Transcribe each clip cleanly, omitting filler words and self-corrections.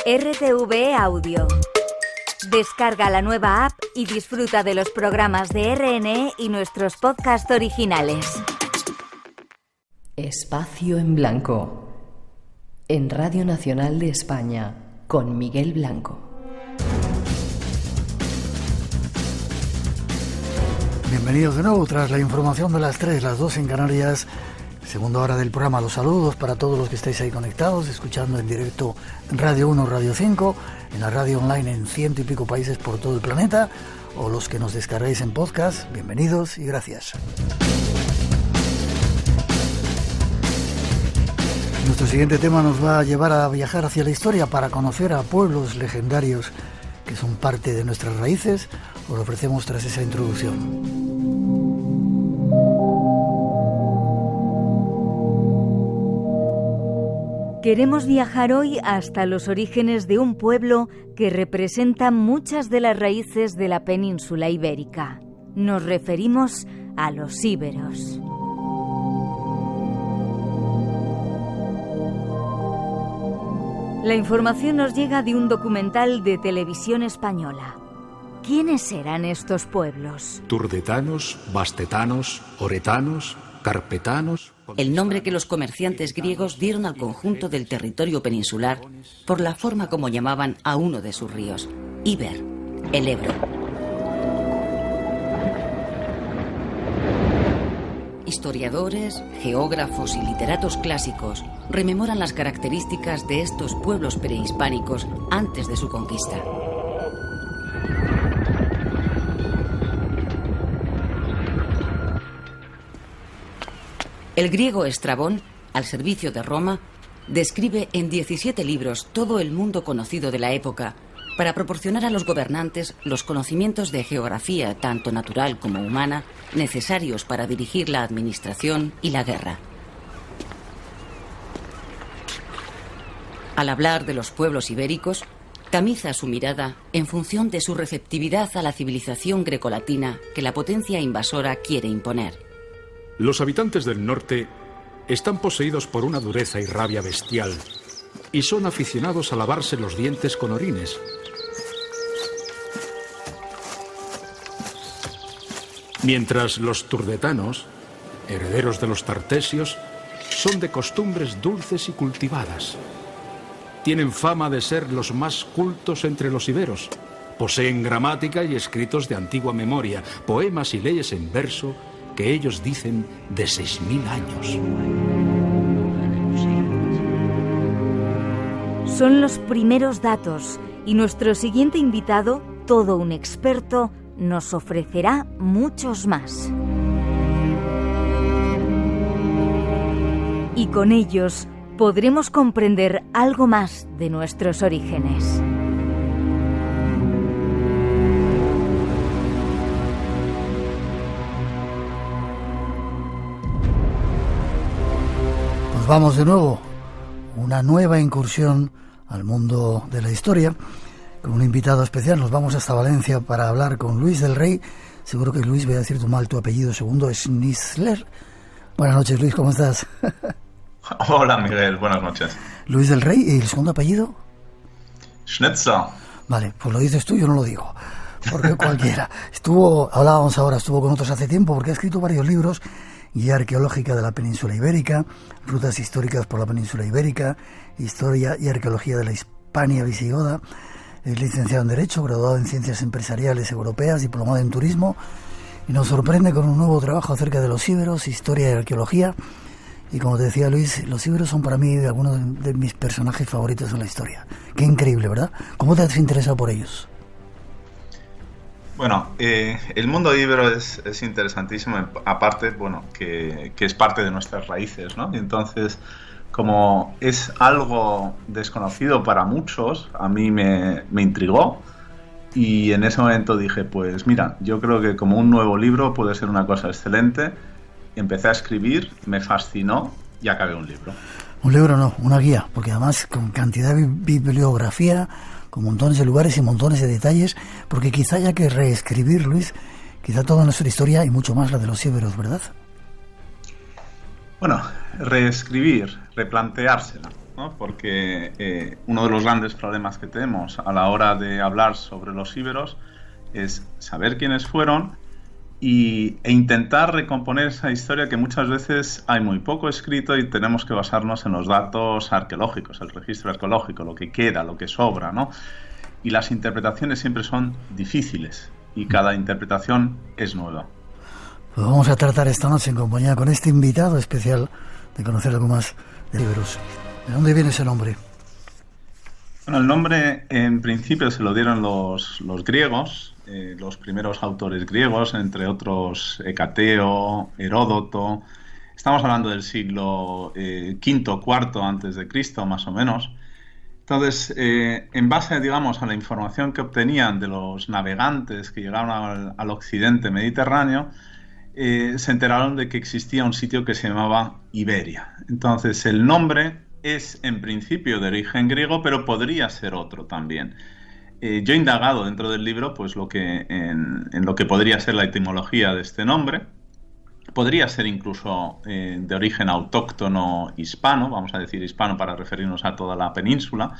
RTV Audio. Descarga la nueva app y disfruta de los programas de RNE y nuestros podcasts originales. Espacio en Blanco, en Radio Nacional de España, con Miguel Blanco. Bienvenidos de nuevo tras la información de las 3, las 2 en Canarias. Segunda hora del programa. Los saludos para todos los que estáis ahí conectados, escuchando en directo en Radio 1, Radio 5, en la radio online en 100 y pico países por todo el planeta, o los que nos descargáis en podcast. Bienvenidos y gracias. Nuestro siguiente tema nos va a llevar a viajar hacia la historia para conocer a pueblos legendarios que son parte de nuestras raíces. Os lo ofrecemos tras esa introducción. Queremos viajar hoy hasta los orígenes de un pueblo que representa muchas de las raíces de la península ibérica. Nos referimos a los íberos. La información nos llega de un documental de Televisión Española. ¿Quiénes eran estos pueblos? Turdetanos, bastetanos, oretanos, carpetanos. El nombre que los comerciantes griegos dieron al conjunto del territorio peninsular por la forma como llamaban a uno de sus ríos, Iber, el Ebro. Historiadores, geógrafos y literatos clásicos rememoran las características de estos pueblos prehispánicos antes de su conquista. El griego Estrabón, al servicio de Roma, describe en 17 libros todo el mundo conocido de la época para proporcionar a los gobernantes los conocimientos de geografía, tanto natural como humana, necesarios para dirigir la administración y la guerra. Al hablar de los pueblos ibéricos, tamiza su mirada en función de su receptividad a la civilización grecolatina que la potencia invasora quiere imponer. Los habitantes del norte están poseídos por una dureza y rabia bestial y son aficionados a lavarse los dientes con orines. Mientras los turdetanos, herederos de los tartesios, son de costumbres dulces y cultivadas. Tienen fama de ser los más cultos entre los iberos. Poseen gramática y escritos de antigua memoria, poemas y leyes en verso que ellos dicen de 6.000 años. Son los primeros datos y nuestro siguiente invitado, todo un experto, nos ofrecerá muchos más. Y con ellos podremos comprender algo más de nuestros orígenes. Vamos de nuevo, una nueva incursión al mundo de la historia, con un invitado especial. Nos vamos hasta Valencia para hablar con Luis del Rey. Seguro que Luis, voy a decir mal tu apellido segundo, es Schnitzler. Buenas noches, Luis, ¿cómo estás? Hola, Miguel, buenas noches. Luis del Rey, ¿y el segundo apellido? Schnitzer. Vale, pues lo dices tú, yo no lo digo, porque cualquiera. Hablábamos ahora, estuvo con otros hace tiempo, porque ha escrito varios libros: Guía arqueológica de la península ibérica, Rutas históricas por la península ibérica, Historia y arqueología de la Hispania visigoda. Es licenciado en Derecho, graduado en Ciencias Empresariales Europeas, diplomado en Turismo, y nos sorprende con un nuevo trabajo acerca de los íberos, historia y arqueología. Y como te decía Luis, los íberos son para mí algunos de mis personajes favoritos en la historia. Qué increíble, ¿verdad? ¿Cómo te has interesado por ellos? Bueno, el mundo íbero es interesantísimo, aparte, bueno, que es parte de nuestras raíces, ¿no? Y entonces, como es algo desconocido para muchos, a mí me intrigó, y en ese momento dije, pues mira, yo creo que como un nuevo libro puede ser una cosa excelente. Empecé a escribir, me fascinó y acabé un libro. Un libro no, una guía, porque además con cantidad de bibliografía, con montones de lugares y montones de detalles, porque quizá haya que reescribir, Luis, quizá toda nuestra historia y mucho más la de los íberos, ¿verdad? Bueno, reescribir, replanteársela. ¿no? Porque uno de los grandes problemas que tenemos a la hora de hablar sobre los íberos es saber quiénes fueron e intentar recomponer esa historia que muchas veces hay muy poco escrito y tenemos que basarnos en los datos arqueológicos, el registro arqueológico, lo que queda, lo que sobra, ¿no? Y las interpretaciones siempre son difíciles y cada interpretación es nueva. Pues vamos a tratar esta noche en compañía con este invitado especial de conocer algo más de íberos. ¿De dónde viene ese nombre? Bueno, el nombre en principio se lo dieron los griegos, los primeros autores griegos, entre otros Hecateo, Heródoto. Estamos hablando del siglo V, IV antes de Cristo, más o menos. Entonces, en base, digamos, a la información que obtenían de los navegantes que llegaron al occidente mediterráneo, se enteraron de que existía un sitio que se llamaba Iberia. Entonces, el nombre es en principio de origen griego, pero podría ser otro también. Yo he indagado dentro del libro pues, en lo que podría ser la etimología de este nombre. Podría ser incluso de origen autóctono hispano, vamos a decir hispano para referirnos a toda la península,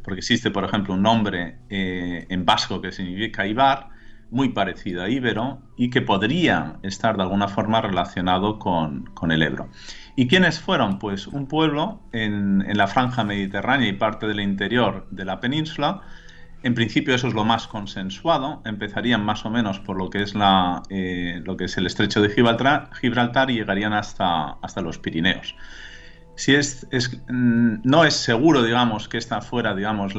porque existe, por ejemplo, un nombre en vasco que significa Ibar, muy parecido a íbero, y que podría estar de alguna forma relacionado con el Ebro. ¿Y quiénes fueron? Pues un pueblo en la franja mediterránea y parte del interior de la península. En principio eso es lo más consensuado, empezarían más o menos por lo que es el estrecho de Gibraltar y llegarían hasta los Pirineos. No es seguro, digamos, que esta fuera, digamos,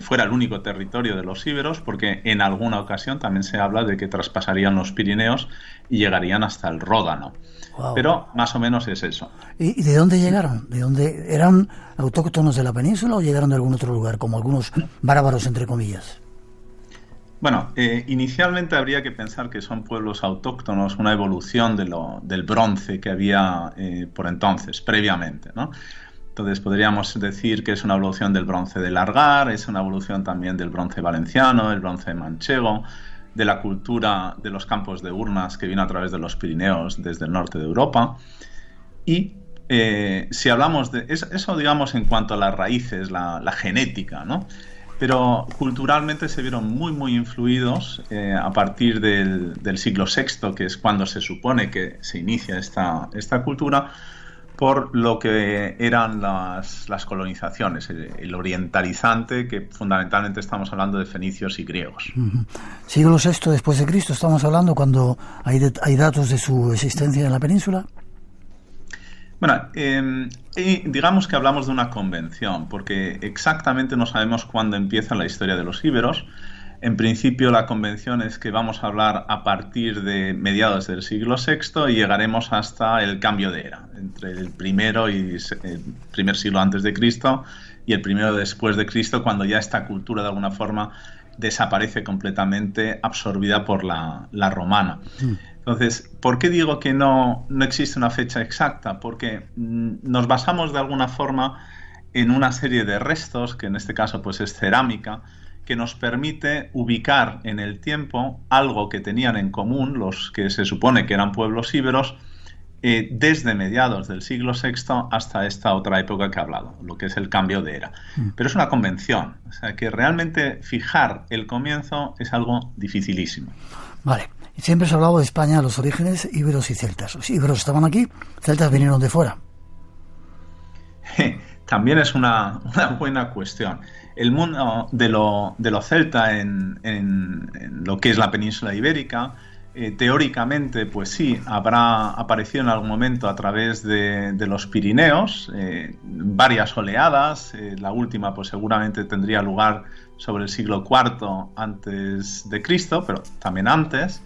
fuera el único territorio de los íberos, porque en alguna ocasión también se habla de que traspasarían los Pirineos y llegarían hasta el Ródano. Wow. Pero más o menos es eso. ¿Y de dónde llegaron? ¿De dónde eran autóctonos de la península o llegaron de algún otro lugar, como algunos bárbaros, entre comillas? Bueno, inicialmente habría que pensar que son pueblos autóctonos, una evolución del bronce que había por entonces, previamente, ¿no? Entonces podríamos decir que es una evolución del bronce del Argar, es una evolución también del bronce valenciano, el bronce manchego, de la cultura de los campos de urnas que vino a través de los Pirineos desde el norte de Europa. Y si hablamos de eso, digamos, en cuanto a las raíces, la genética, ¿no? Pero culturalmente se vieron muy, muy influidos a partir del siglo VI, que es cuando se supone que se inicia esta cultura, por lo que eran las colonizaciones, el orientalizante, que fundamentalmente estamos hablando de fenicios y griegos. ¿Siglo VI después de Cristo estamos hablando cuando hay datos de su existencia en la península? Bueno, digamos que hablamos de una convención, porque exactamente no sabemos cuándo empieza la historia de los íberos. En principio la convención es que vamos a hablar a partir de mediados del siglo VI y llegaremos hasta el cambio de era, entre el primero y el primer siglo antes de Cristo y el primero después de Cristo, cuando ya esta cultura de alguna forma desaparece completamente, absorbida por la romana. Entonces, ¿por qué digo que no existe una fecha exacta? Porque nos basamos de alguna forma en una serie de restos, que en este caso pues es cerámica, que nos permite ubicar en el tiempo algo que tenían en común los que se supone que eran pueblos íberos desde mediados del siglo VI hasta esta otra época que he hablado, lo que es el cambio de era. Pero es una convención, o sea que realmente fijar el comienzo es algo dificilísimo. Vale, y siempre se ha hablado de España, los orígenes íberos y celtas. Los íberos estaban aquí, celtas vinieron de fuera. También es una buena cuestión. El mundo de lo celta en lo que es la península ibérica, teóricamente, pues sí, habrá aparecido en algún momento a través de los Pirineos, varias oleadas. La última, pues seguramente tendría lugar sobre el siglo IV antes de Cristo, pero también antes.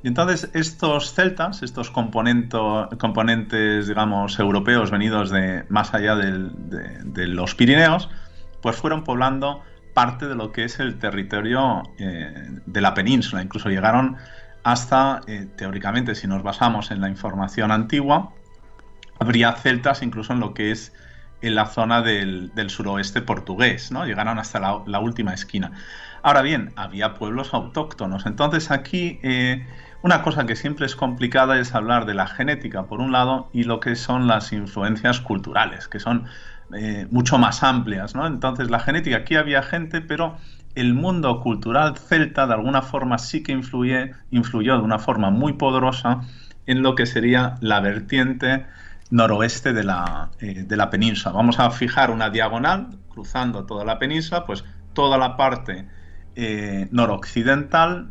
Y entonces estos celtas, estos componentes, digamos, europeos venidos de más allá de los Pirineos, pues fueron poblando parte de lo que es el territorio de la península. Incluso llegaron hasta, teóricamente, si nos basamos en la información antigua, habría celtas incluso en lo que es en la zona del suroeste portugués, ¿no? Llegaron hasta la última esquina. Ahora bien, había pueblos autóctonos. Entonces aquí una cosa que siempre es complicada es hablar de la genética, por un lado, y lo que son las influencias culturales, que son mucho más amplias, ¿no? Entonces la genética, aquí había gente, pero el mundo cultural celta de alguna forma sí que influyó de una forma muy poderosa en lo que sería la vertiente noroeste de la península. Vamos a fijar una diagonal cruzando toda la península, pues toda la parte noroccidental,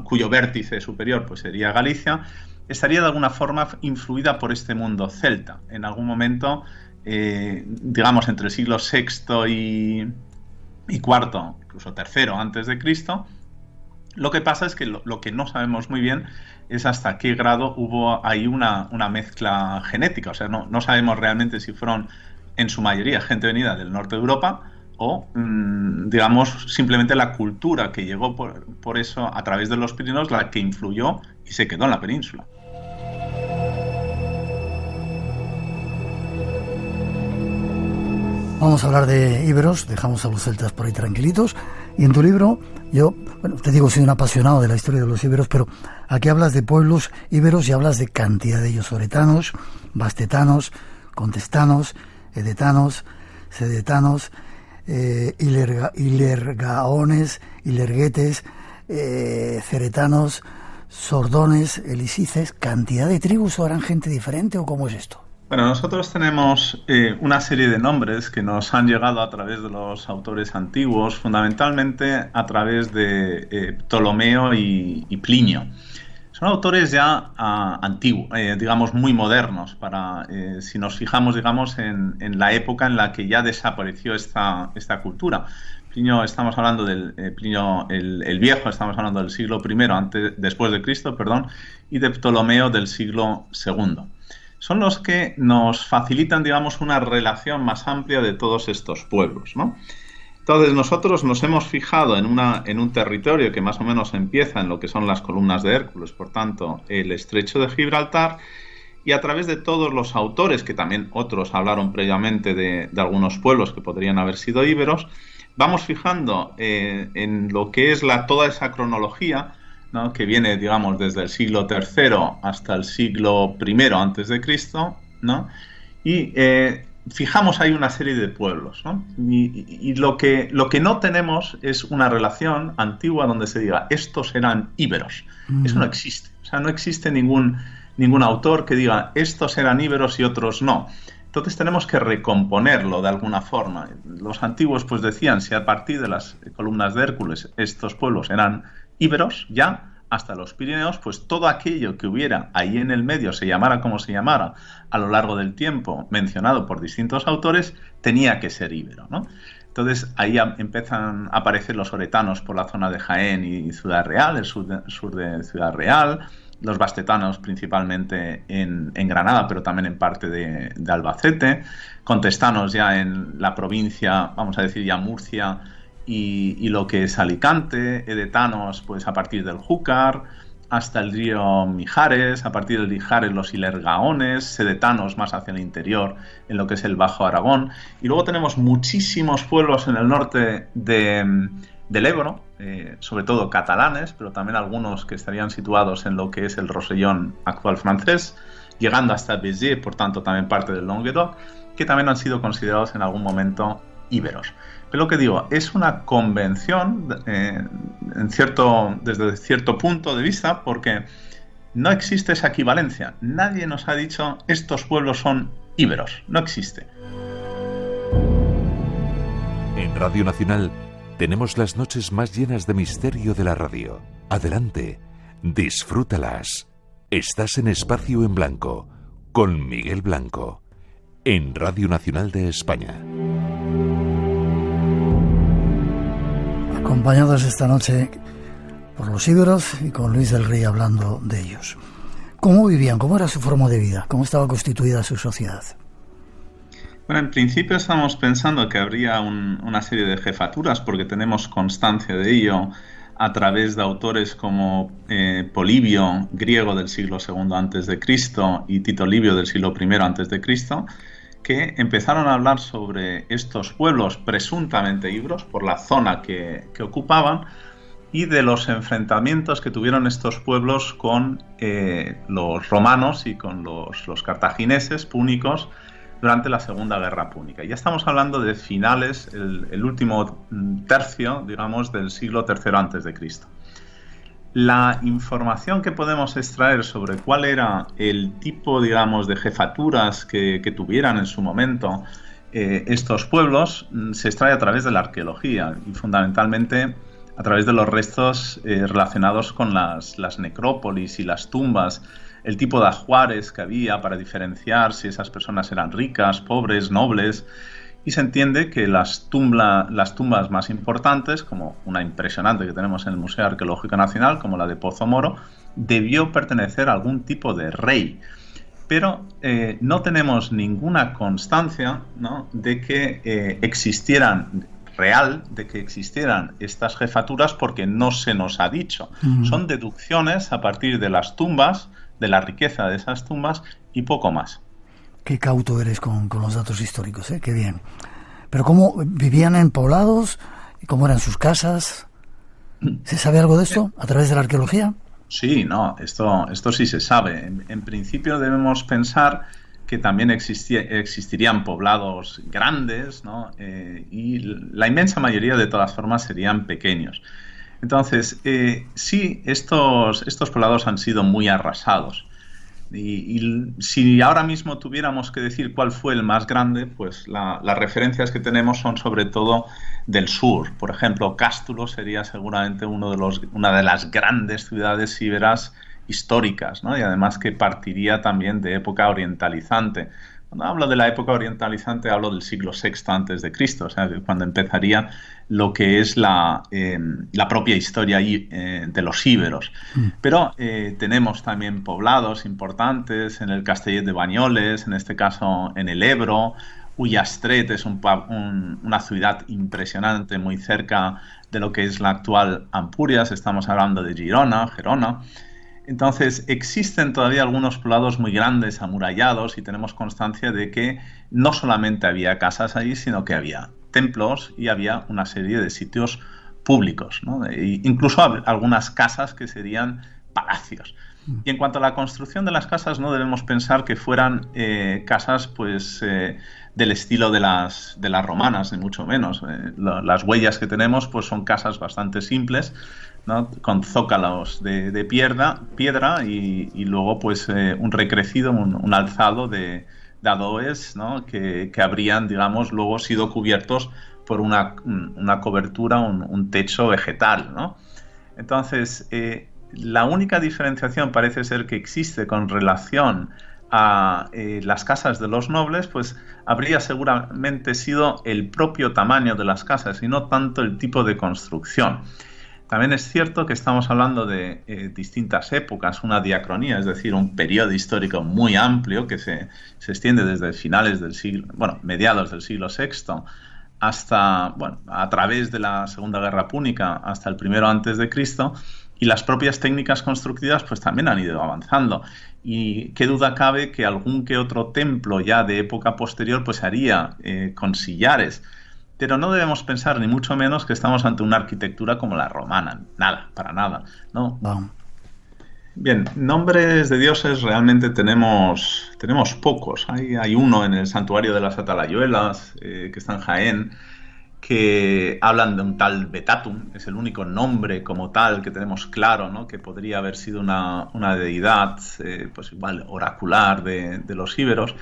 cuyo vértice superior pues sería Galicia, estaría de alguna forma influida por este mundo celta. En algún momento, digamos entre el siglo VI y IV, incluso III antes de Cristo. Lo que pasa es que lo que no sabemos muy bien es hasta qué grado hubo ahí una mezcla genética. O sea, no sabemos realmente si fueron en su mayoría gente venida del norte de Europa o, digamos, simplemente la cultura que llegó por eso a través de los Pirineos, la que influyó y se quedó en la península. Vamos a hablar de íberos, dejamos a los celtas por ahí tranquilitos. Y en tu libro, yo, te digo, soy un apasionado de la historia de los íberos, pero aquí hablas de pueblos íberos y hablas de cantidad de ellos: oretanos, bastetanos, contestanos, edetanos, sedetanos, ilergaones, ilerguetes, ceretanos, sordones, elisices. ¿Cantidad de tribus o eran gente diferente o cómo es esto? Bueno, nosotros tenemos una serie de nombres que nos han llegado a través de los autores antiguos, fundamentalmente a través de Ptolomeo y Plinio. Son autores ya antiguos, digamos muy modernos, si nos fijamos, digamos, en la época en la que ya desapareció esta cultura. Plinio, estamos hablando del Plinio el Viejo, estamos hablando del siglo I después de Cristo, y de Ptolomeo del siglo II. Son los que nos facilitan, digamos, una relación más amplia de todos estos pueblos, ¿no? Entonces nosotros nos hemos fijado en un territorio que más o menos empieza en lo que son las columnas de Hércules, por tanto el estrecho de Gibraltar, y a través de todos los autores, que también otros hablaron previamente de algunos pueblos que podrían haber sido íberos, vamos fijando en lo que es toda esa cronología, ¿no?, que viene, digamos, desde el siglo III hasta el siglo I antes de Cristo, ¿no? Y fijamos ahí una serie de pueblos, ¿no? Y lo que no tenemos es una relación antigua donde se diga estos eran íberos. Eso no existe. O sea, no existe ningún autor que diga estos eran íberos y otros no. Entonces tenemos que recomponerlo de alguna forma. Los antiguos pues decían, si a partir de las columnas de Hércules estos pueblos eran íberos, ya hasta los Pirineos, pues todo aquello que hubiera ahí en el medio, se llamara como se llamara, a lo largo del tiempo, mencionado por distintos autores, tenía que ser íbero, ¿no? Entonces ahí empiezan a aparecer los oretanos por la zona de Jaén y Ciudad Real, el sur de Ciudad Real, los bastetanos principalmente en Granada, pero también en parte de Albacete, contestanos ya en la provincia, vamos a decir ya Murcia, y lo que es Alicante, edetanos pues a partir del Júcar, hasta el río Mijares, a partir del Mijares los ilergaones, sedetanos más hacia el interior, en lo que es el Bajo Aragón, y luego tenemos muchísimos pueblos en el norte del Ebro, sobre todo catalanes, pero también algunos que estarían situados en lo que es el Rosellón actual francés, llegando hasta Béziers, por tanto también parte del Languedoc, que también han sido considerados en algún momento íberos. Pero lo que digo, es una convención desde cierto punto de vista, porque no existe esa equivalencia. Nadie nos ha dicho estos pueblos son íberos. No existe. En Radio Nacional tenemos las noches más llenas de misterio de la radio. Adelante, disfrútalas. Estás en Espacio en Blanco, con Miguel Blanco, en Radio Nacional de España. Acompañados esta noche por los íberos y con Luis del Rey hablando de ellos. ¿Cómo vivían? ¿Cómo era su forma de vida? ¿Cómo estaba constituida su sociedad? Bueno, en principio estamos pensando que habría una serie de jefaturas, porque tenemos constancia de ello a través de autores como Polibio, griego del siglo II antes de Cristo, y Tito Livio del siglo I antes de Cristo, que empezaron a hablar sobre estos pueblos presuntamente íberos por la zona que ocupaban, y de los enfrentamientos que tuvieron estos pueblos con los romanos y con los cartagineses, púnicos, durante la Segunda Guerra Púnica. Ya estamos hablando de finales, el último tercio, digamos, del siglo III a.C. La información que podemos extraer sobre cuál era el tipo, digamos, de jefaturas que tuvieran en su momento estos pueblos se extrae a través de la arqueología y fundamentalmente a través de los restos relacionados con las necrópolis y las tumbas, el tipo de ajuares que había para diferenciar si esas personas eran ricas, pobres, nobles. Y se entiende que las tumbas más importantes, como una impresionante que tenemos en el Museo Arqueológico Nacional, como la de Pozo Moro, debió pertenecer a algún tipo de rey. Pero no tenemos ninguna constancia, ¿no?, de que existieran estas jefaturas, porque no se nos ha dicho. Son deducciones a partir de las tumbas, de la riqueza de esas tumbas y poco más. Qué cauto eres con los datos históricos, ¿eh? Qué bien. Pero ¿cómo vivían en poblados? ¿Cómo eran sus casas? ¿Se sabe algo de esto a través de la arqueología? Sí, no, esto sí se sabe. En principio debemos pensar que también existirían poblados grandes, ¿no? Y la inmensa mayoría de todas formas serían pequeños. Entonces, sí, estos poblados han sido muy arrasados. Y si ahora mismo tuviéramos que decir cuál fue el más grande, pues las referencias que tenemos son sobre todo del sur. Por ejemplo, Cástulo sería seguramente una de las grandes ciudades íberas históricas, ¿no? Y además que partiría también de época orientalizante. Cuando hablo de la época orientalizante hablo del siglo VI a.C., o sea, cuando empezaría lo que es la propia historia de los íberos. Pero tenemos también poblados importantes en el Castellet de Banyoles, en este caso en el Ebro. Ullastret es una ciudad impresionante muy cerca de lo que es la actual Ampurias, estamos hablando de Gerona. Entonces existen todavía algunos poblados muy grandes, amurallados, y tenemos constancia de que no solamente había casas allí, sino que había templos y había una serie de sitios públicos, ¿no? E incluso algunas casas que serían palacios. Y en cuanto a la construcción de las casas, no debemos pensar que fueran casas pues del estilo de las romanas, ni mucho menos. Las huellas que tenemos pues son casas bastante simples, ¿no?, con zócalos de piedra y luego pues un recrecido, un alzado de adoes, ¿no?, que habrían, digamos, luego sido cubiertos por una cobertura, un techo vegetal, ¿no? Entonces, la única diferenciación parece ser que existe con relación a las casas de los nobles, pues habría seguramente sido el propio tamaño de las casas y no tanto el tipo de construcción. También es cierto que estamos hablando de distintas épocas, una diacronía, es decir, un periodo histórico muy amplio que se extiende desde mediados del siglo VI hasta, a través de la Segunda Guerra Púnica hasta el primero antes de Cristo, y las propias técnicas constructivas pues también han ido avanzando. Y qué duda cabe que algún que otro templo ya de época posterior pues haría con sillares. Pero no debemos pensar ni mucho menos que estamos ante una arquitectura como la romana. Nada, para nada, ¿no? Wow. Bien, nombres de dioses realmente tenemos pocos. Hay uno en el santuario de las Atalayuelas, que está en Jaén, que hablan de un tal Betatum. Es el único nombre como tal que tenemos claro, ¿no?, que podría haber sido una deidad pues igual oracular de los íberos.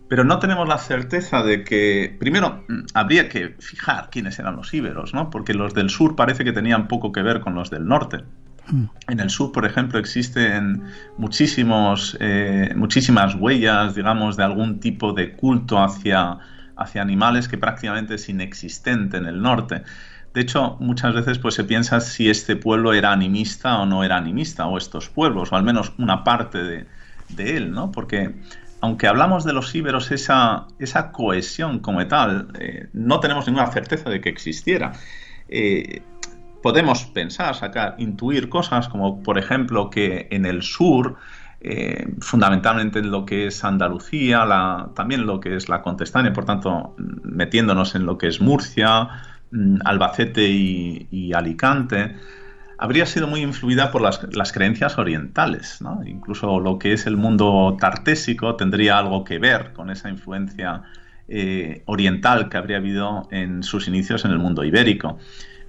Pero no tenemos la certeza de que... Primero, habría que fijar quiénes eran los íberos, ¿no?, porque los del sur parece que tenían poco que ver con los del norte. En el sur, por ejemplo, existen muchísimas huellas, digamos, de algún tipo de culto hacia animales que prácticamente es inexistente en el norte. De hecho, muchas veces pues se piensa si este pueblo era animista o no era animista, o estos pueblos, o al menos una parte de él, ¿no? Porque aunque hablamos de los íberos, esa cohesión como tal, no tenemos ninguna certeza de que existiera. Podemos pensar, intuir cosas como, por ejemplo, que en el sur, fundamentalmente en lo que es Andalucía, también lo que es la Contestania, por tanto, metiéndonos en lo que es Murcia, Albacete y Alicante, habría sido muy influida por las creencias orientales, ¿no? Incluso lo que es el mundo tartésico tendría algo que ver con esa influencia oriental que habría habido en sus inicios en el mundo ibérico.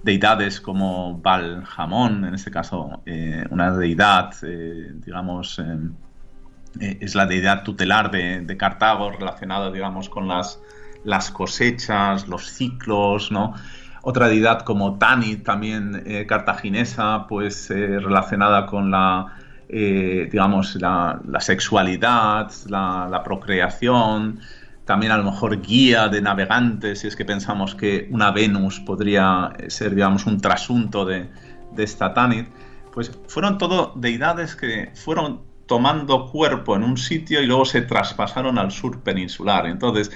Deidades como Baal Hamón, en este caso una deidad, es la deidad tutelar de Cartago, relacionada, digamos, con las cosechas, los ciclos, ¿no? Otra deidad como Tanit, también cartaginesa, pues relacionada con la sexualidad, la procreación. También a lo mejor guía de navegantes, si es que pensamos que una Venus podría ser, digamos, un trasunto de esta Tanit. Pues fueron todo deidades que fueron tomando cuerpo en un sitio y luego se traspasaron al sur peninsular. Entonces,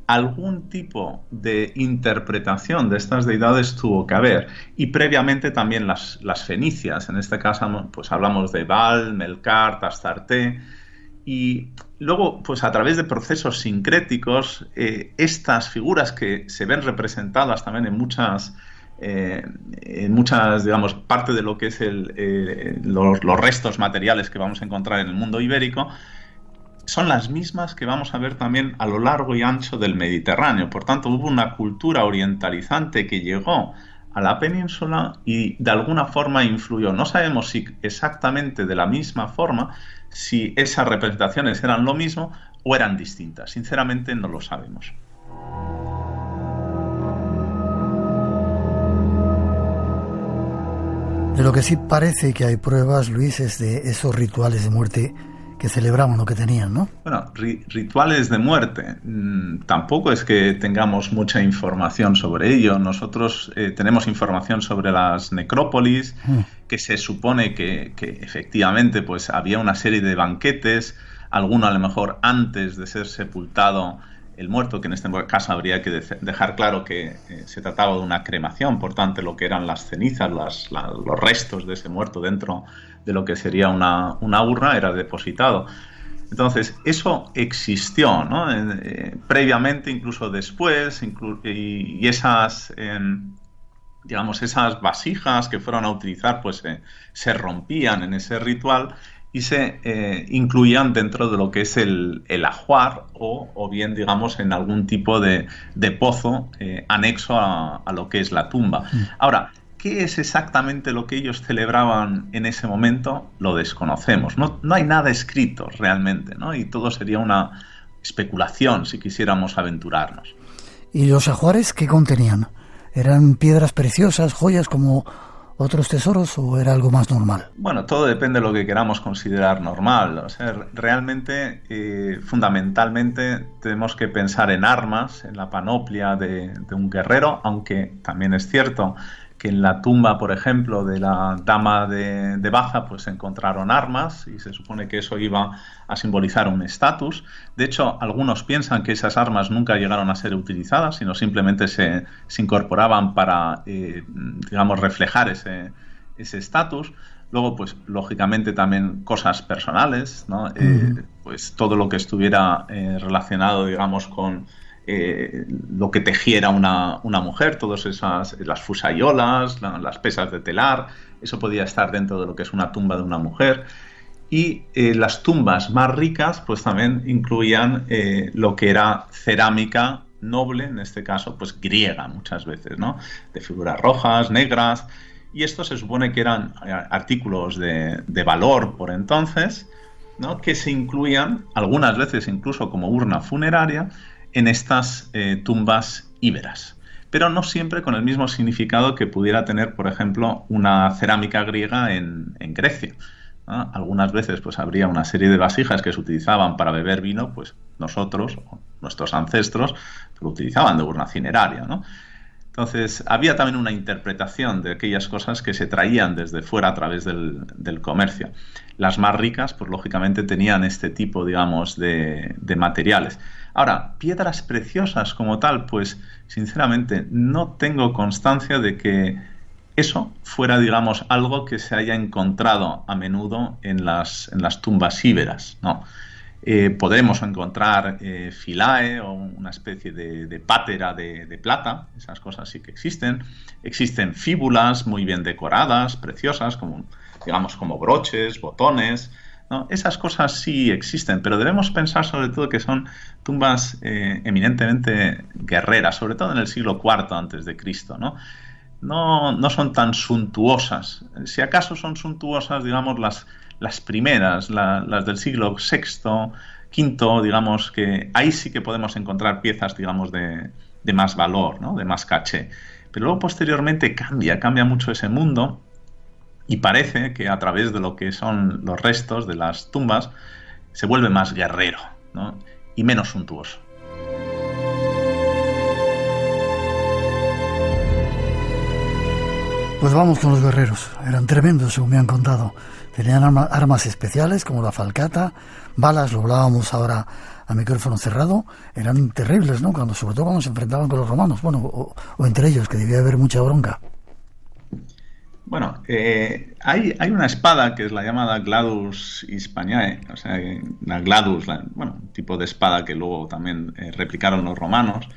algún tipo de interpretación de estas deidades tuvo que haber. Y previamente también las fenicias. En este caso, pues hablamos de Baal, Melkart, Astarte. Y luego, pues a través de procesos sincréticos, estas figuras que se ven representadas también en muchas, digamos, parte de lo que es los restos materiales que vamos a encontrar en el mundo ibérico, son las mismas que vamos a ver también a lo largo y ancho del Mediterráneo. Por tanto, hubo una cultura orientalizante que llegó a la península y de alguna forma influyó. No sabemos si exactamente de la misma forma, si esas representaciones eran lo mismo o eran distintas. Sinceramente no lo sabemos. De lo que sí parece que hay pruebas, Luis, es de esos rituales de muerte que celebraban o que tenían, ¿no? Bueno, rituales de muerte. Tampoco es que tengamos mucha información sobre ello. Nosotros tenemos información sobre las necrópolis, que se supone que efectivamente pues había una serie de banquetes, alguno a lo mejor antes de ser sepultado el muerto, que en este caso habría que dejar claro que se trataba de una cremación, por tanto lo que eran las cenizas, los restos de ese muerto dentro de lo que sería una urna era depositado. Entonces, eso existió, ¿no? Previamente, incluso después, y esas, digamos, esas vasijas que fueron a utilizar, pues se rompían en ese ritual y se incluían dentro de lo que es el ajuar o bien, digamos, en algún tipo de pozo anexo a lo que es la tumba. Ahora, ¿qué es exactamente lo que ellos celebraban en ese momento? Lo desconocemos. No hay nada escrito realmente, ¿no? Y todo sería una especulación si quisiéramos aventurarnos. ¿Y los ajuares qué contenían? ¿Eran piedras preciosas, joyas como otros tesoros o era algo más normal? Bueno, todo depende de lo que queramos considerar normal. O sea, realmente, fundamentalmente, tenemos que pensar en armas, en la panoplia de un guerrero, aunque también es cierto que en la tumba, por ejemplo, de la dama de Baza, pues se encontraron armas y se supone que eso iba a simbolizar un estatus. De hecho, algunos piensan que esas armas nunca llegaron a ser utilizadas, sino simplemente se incorporaban para, digamos, reflejar ese estatus. Luego, pues, lógicamente también cosas personales, ¿no? Pues todo lo que estuviera relacionado, digamos, con lo que tejiera una mujer, todas las fusayolas, las pesas de telar, eso podía estar dentro de lo que es una tumba de una mujer. Y las tumbas más ricas pues también incluían lo que era cerámica noble, en este caso pues griega muchas veces, ¿no? De figuras rojas, negras, y esto se supone que eran artículos de valor por entonces, ¿no? Que se incluían algunas veces incluso como urna funeraria en estas tumbas íberas, pero no siempre con el mismo significado que pudiera tener, por ejemplo, una cerámica griega en Grecia, ¿no? Algunas veces pues habría una serie de vasijas que se utilizaban para beber vino, pues nosotros, nuestros ancestros, lo utilizaban de urna cineraria, ¿no? Entonces, había también una interpretación de aquellas cosas que se traían desde fuera a través del comercio. Las más ricas, pues lógicamente tenían este tipo, digamos, de materiales. Ahora, piedras preciosas como tal, pues sinceramente no tengo constancia de que eso fuera, digamos, algo que se haya encontrado a menudo en las tumbas íberas, ¿no? Podremos encontrar filae o una especie de pátera de plata, esas cosas sí que existen. Existen fíbulas muy bien decoradas, preciosas, como broches, botones, ¿no? Esas cosas sí existen, pero debemos pensar sobre todo que son tumbas eminentemente guerreras, sobre todo en el siglo IV antes de Cristo, ¿no? No son tan suntuosas. Si acaso son suntuosas, digamos, las primeras, las del siglo VI, V, digamos, que ahí sí que podemos encontrar piezas, digamos, de más valor, ¿no? De más caché. Pero luego posteriormente cambia mucho ese mundo y parece que a través de lo que son los restos de las tumbas se vuelve más guerrero, ¿no? Y menos suntuoso. Pues vamos con los guerreros. Eran tremendos, según me han contado. Tenían armas especiales como la falcata, balas, lo hablábamos ahora a micrófono cerrado. Eran terribles, ¿no? Sobre todo cuando se enfrentaban con los romanos, bueno, o entre ellos, que debía haber mucha bronca. Bueno, hay una espada que es la llamada Gladus Hispaniae, o sea, la Gladus, un tipo de espada que luego también replicaron los romanos,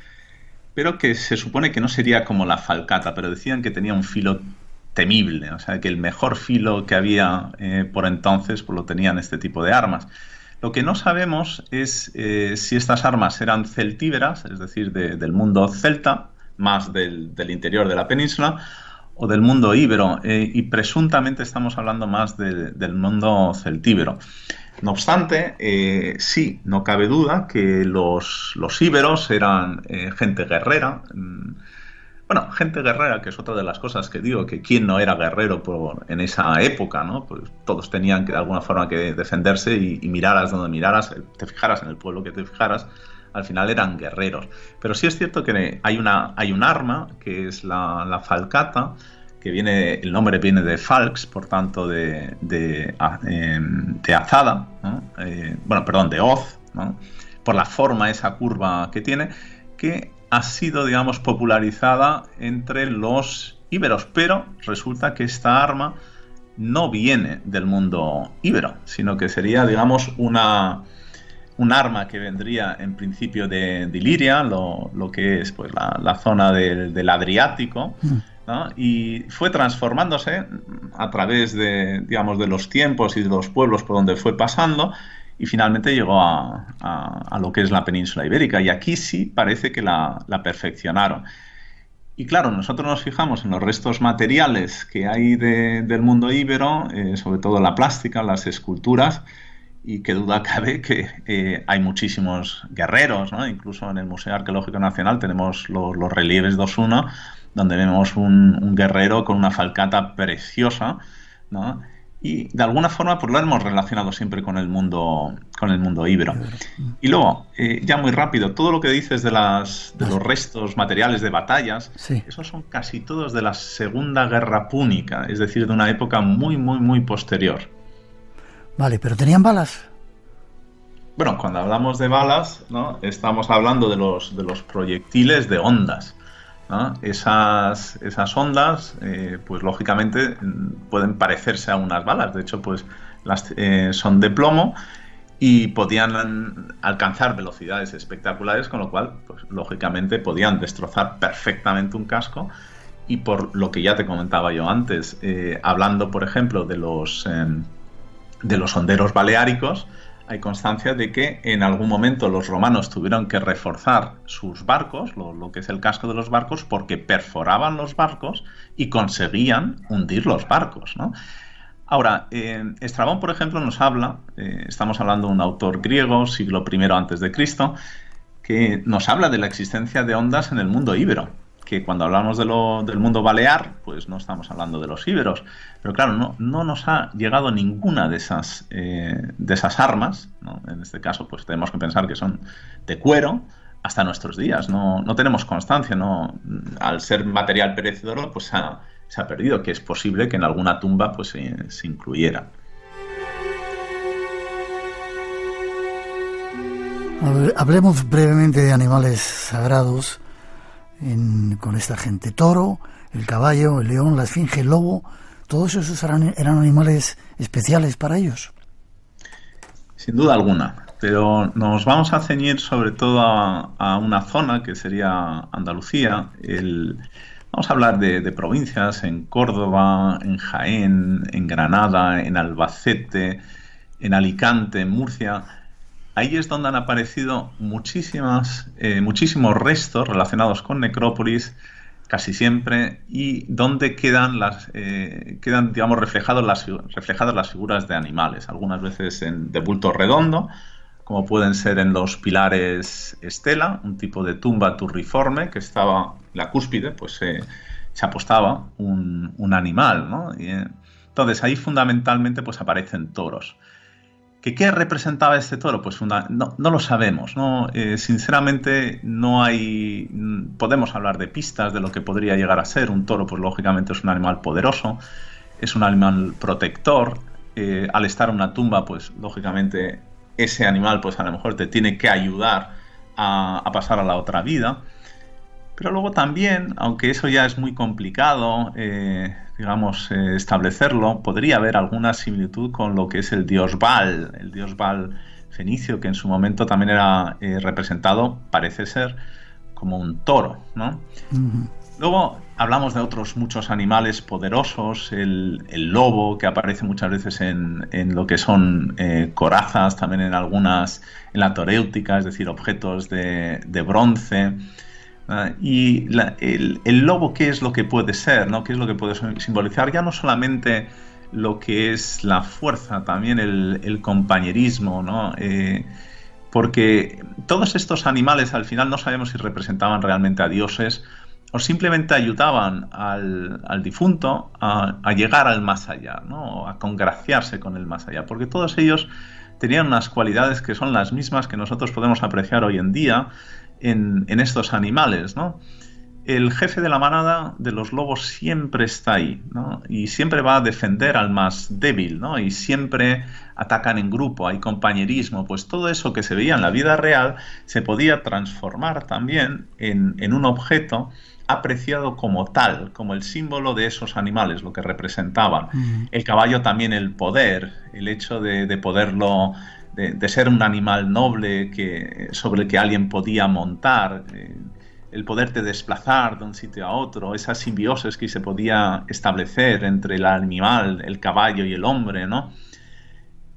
pero que se supone que no sería como la falcata, pero decían que tenía un filo temible, o sea, que el mejor filo que había por entonces pues lo tenían este tipo de armas. Lo que no sabemos es si estas armas eran celtíberas, es decir, del mundo celta, más del interior de la península, o del mundo íbero, y presuntamente estamos hablando más del mundo celtíbero. No obstante, sí, no cabe duda que los íberos eran gente guerrera. Bueno, gente guerrera, que es otra de las cosas que digo, que quién no era guerrero en esa época, ¿no? Pues todos tenían que de alguna forma que defenderse y miraras donde miraras, te fijaras en el pueblo que te fijaras, al final eran guerreros. Pero sí es cierto que hay un arma, que es la falcata, que el nombre viene de falx, por tanto de azada, ¿no? De hoz, ¿no? Por la forma, esa curva que tiene, que ha sido, digamos, popularizada entre los íberos, pero resulta que esta arma no viene del mundo íbero, sino que sería, digamos, un arma que vendría en principio de Iliria, lo que es pues la zona del Adriático, ¿no? Y fue transformándose a través de los tiempos y de los pueblos por donde fue pasando, y finalmente llegó a lo que es la península ibérica, y aquí sí parece que la perfeccionaron. Y claro, nosotros nos fijamos en los restos materiales que hay del mundo íbero, sobre todo la plástica, las esculturas, y qué duda cabe que hay muchísimos guerreros, ¿no? Incluso en el Museo Arqueológico Nacional tenemos los relieves de Osuna, donde vemos un guerrero con una falcata preciosa, ¿no? Y de alguna forma pues lo hemos relacionado siempre con el mundo íbero. Y luego, ya muy rápido, todo lo que dices de los restos materiales de batallas, sí, esos son casi todos de la Segunda Guerra Púnica, es decir, de una época muy, muy, muy posterior. Vale, pero ¿tenían balas? Bueno, cuando hablamos de balas, ¿no? Estamos hablando de los proyectiles de ondas, ¿no? Esas ondas, pues lógicamente pueden parecerse a unas balas. De hecho, pues son de plomo y podían alcanzar velocidades espectaculares, con lo cual, pues lógicamente podían destrozar perfectamente un casco. Y por lo que ya te comentaba yo antes, hablando, por ejemplo, de los honderos baleáricos, hay constancia de que en algún momento los romanos tuvieron que reforzar sus barcos, lo que es el casco de los barcos, porque perforaban los barcos y conseguían hundir los barcos, ¿no? Ahora, Estrabón, por ejemplo, nos habla, estamos hablando de un autor griego, siglo I a.C., que nos habla de la existencia de ondas en el mundo íbero, que cuando hablamos del mundo balear, pues no estamos hablando de los íberos, pero claro, no nos ha llegado ninguna de esas armas, ¿no? En este caso, pues tenemos que pensar que son de cuero hasta nuestros días, no tenemos constancia, ¿no? Al ser material perecedero, pues se ha perdido, que es posible que en alguna tumba pues se incluyera. Hablemos brevemente de animales sagrados con esta gente. Toro, el caballo, el león, la esfinge, el lobo, todos esos eran animales especiales para ellos. Sin duda alguna. pero nos vamos a ceñir sobre todo a una zona que sería Andalucía. Vamos a hablar de provincias en Córdoba, en Jaén, en Granada, en Albacete, en Alicante, en Murcia. Ahí es donde han aparecido muchísimos restos relacionados con necrópolis, casi siempre, y donde quedan digamos, reflejadas las figuras de animales, algunas veces de bulto redondo, como pueden ser en los pilares estela, un tipo de tumba turriforme que estaba en la cúspide, pues se apostaba un animal, ¿no? Entonces ahí fundamentalmente pues aparecen toros. ¿Qué representaba este toro? Pues no lo sabemos, ¿no? Sinceramente podemos hablar de pistas de lo que podría llegar a ser. Un toro, pues lógicamente es un animal poderoso, es un animal protector. Al estar en una tumba, pues lógicamente ese animal pues a lo mejor te tiene que ayudar a pasar a la otra vida. Pero luego también, aunque eso ya es muy complicado, establecerlo, podría haber alguna similitud con lo que es el dios Baal fenicio, que en su momento también era representado, parece ser, como un toro, ¿no? Uh-huh. Luego hablamos de otros muchos animales poderosos, el lobo, que aparece muchas veces en lo que son corazas, también en la toréutica, es decir, objetos de bronce. Y el lobo, ¿qué es lo que puede ser, ¿no? ¿Qué es lo que puede simbolizar? Ya no solamente lo que es la fuerza, también el compañerismo, ¿no? Porque todos estos animales al final no sabemos si representaban realmente a dioses o simplemente ayudaban al difunto a llegar al más allá, ¿no? A congraciarse con el más allá, porque todos ellos tenían unas cualidades que son las mismas que nosotros podemos apreciar hoy en día en estos animales, ¿no? El jefe de la manada de los lobos siempre está ahí, ¿no? Y siempre va a defender al más débil, ¿no? Y siempre atacan en grupo, hay compañerismo. Pues todo eso que se veía en la vida real se podía transformar también en un objeto apreciado como tal, como el símbolo de esos animales, lo que representaban. Uh-huh. El caballo también, el poder, el hecho de poderlo... De ser un animal noble sobre el que alguien podía montar, el poderte desplazar de un sitio a otro, esa simbiosis que se podía establecer entre el animal, el caballo y el hombre, ¿no?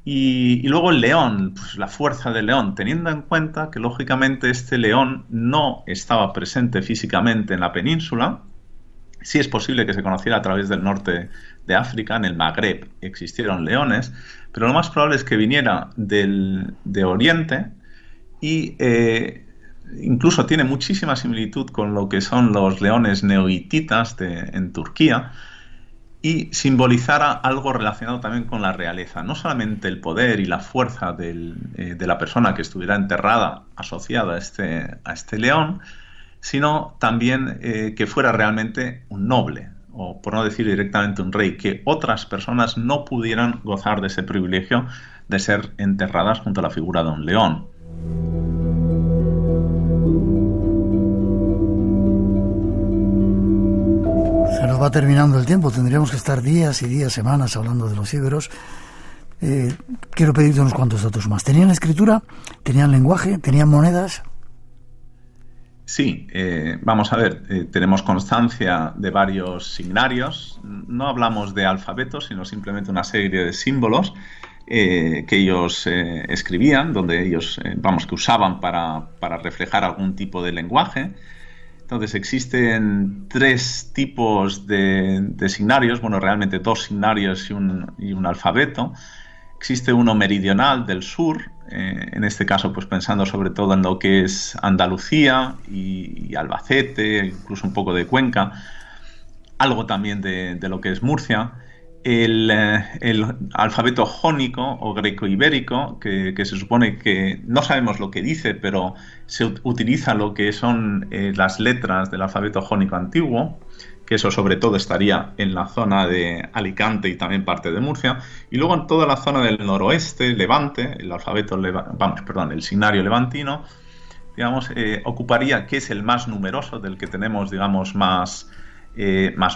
Y luego el león, pues la fuerza del león, teniendo en cuenta que lógicamente este león no estaba presente físicamente en la península. Sí es posible que se conociera a través del norte de África, en el Magreb existieron leones, pero lo más probable es que viniera de Oriente y incluso tiene muchísima similitud con lo que son los leones neohititas en Turquía y simbolizara algo relacionado también con la realeza, no solamente el poder y la fuerza de la persona que estuviera enterrada asociada a este león, sino también que fuera realmente un noble, o por no decir directamente un rey, que otras personas no pudieran gozar de ese privilegio de ser enterradas junto a la figura de un león. Se nos va terminando el tiempo, tendríamos que estar días y días, semanas hablando de los íberos. Quiero pedirte unos cuantos datos más. ¿Tenían escritura? ¿Tenían lenguaje? ¿Tenían monedas? Sí, vamos a ver, tenemos constancia de varios signarios. No hablamos de alfabetos, sino simplemente una serie de símbolos que ellos escribían, donde ellos, que usaban para reflejar algún tipo de lenguaje. Entonces existen 3 tipos de signarios, realmente 2 signarios y un alfabeto. Existe uno meridional del sur, en este caso pues pensando sobre todo en lo que es Andalucía y Albacete, incluso un poco de Cuenca, algo también de lo que es Murcia. El alfabeto jónico o greco-ibérico, que se supone que no sabemos lo que dice, pero se utiliza lo que son las letras del alfabeto jónico antiguo, que eso sobre todo estaría en la zona de Alicante y también parte de Murcia, y luego en toda la zona del noroeste, Levante, el signario levantino, ocuparía, que es el más numeroso, del que tenemos, más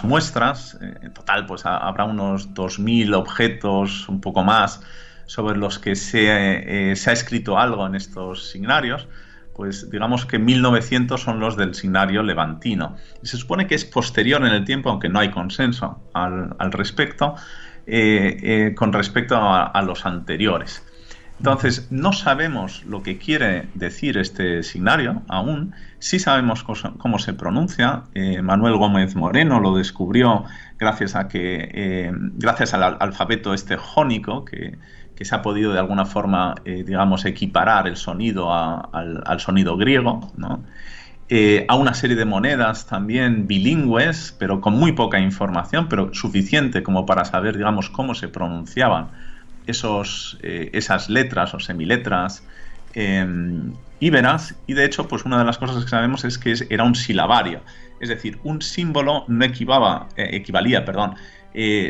muestras. En total, pues habrá unos 2.000 objetos, un poco más, sobre los que se ha escrito algo en estos signarios, pues digamos que 1900 son los del signario levantino. Y se supone que es posterior en el tiempo, aunque no hay consenso al respecto, con respecto a los anteriores. Entonces, no sabemos lo que quiere decir este signario aún. Sí sabemos cómo se pronuncia. Manuel Gómez Moreno lo descubrió gracias al alfabeto jónico, que se ha podido de alguna forma, digamos, equiparar el sonido al sonido griego, ¿no? A una serie de monedas también bilingües, pero con muy poca información, pero suficiente como para saber, digamos, cómo se pronunciaban esas letras o semiletras íberas. Y de hecho, pues una de las cosas que sabemos es que era un silabario, es decir, un símbolo no equivalía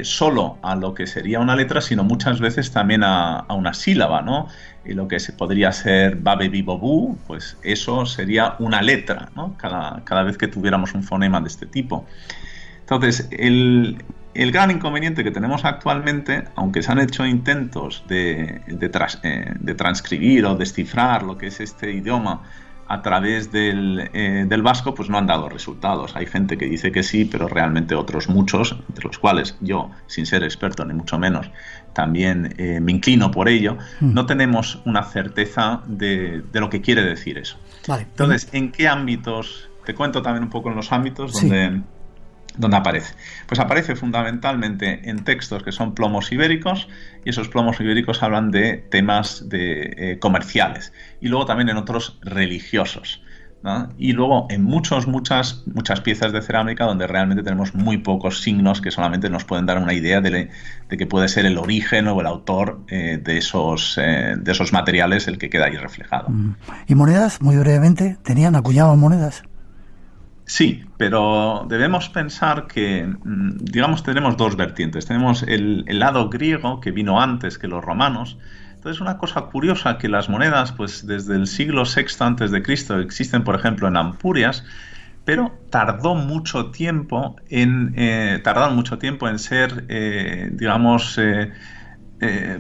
solo a lo que sería una letra, sino muchas veces también a una sílaba, ¿no? Y lo que podría ser babe bibo bu, pues eso sería una letra, ¿no? Cada vez que tuviéramos un fonema de este tipo. Entonces, el gran inconveniente que tenemos actualmente, aunque se han hecho intentos de transcribir o descifrar lo que es este idioma a través del vasco, pues no han dado resultados. Hay gente que dice que sí, pero realmente otros muchos, entre los cuales yo, sin ser experto ni mucho menos, también me inclino por ello, no tenemos una certeza de lo que quiere decir eso. Vale. Entonces, ¿en qué ámbitos? Te cuento también un poco en los ámbitos donde aparece. Pues aparece fundamentalmente en textos que son plomos ibéricos, y esos plomos ibéricos hablan de temas comerciales, y luego también en otros religiosos, ¿no? Y luego en muchas piezas de cerámica donde realmente tenemos muy pocos signos que solamente nos pueden dar una idea de que puede ser el origen o el autor de esos materiales el que queda ahí reflejado. ¿Y monedas? Muy brevemente, ¿acuñaban monedas? Sí, pero debemos pensar que, digamos, tenemos dos vertientes. Tenemos el lado griego, que vino antes que los romanos. Entonces, una cosa curiosa, que las monedas, pues desde el siglo VI a.C. existen, por ejemplo, en Ampurias, pero tardaron mucho tiempo en ser,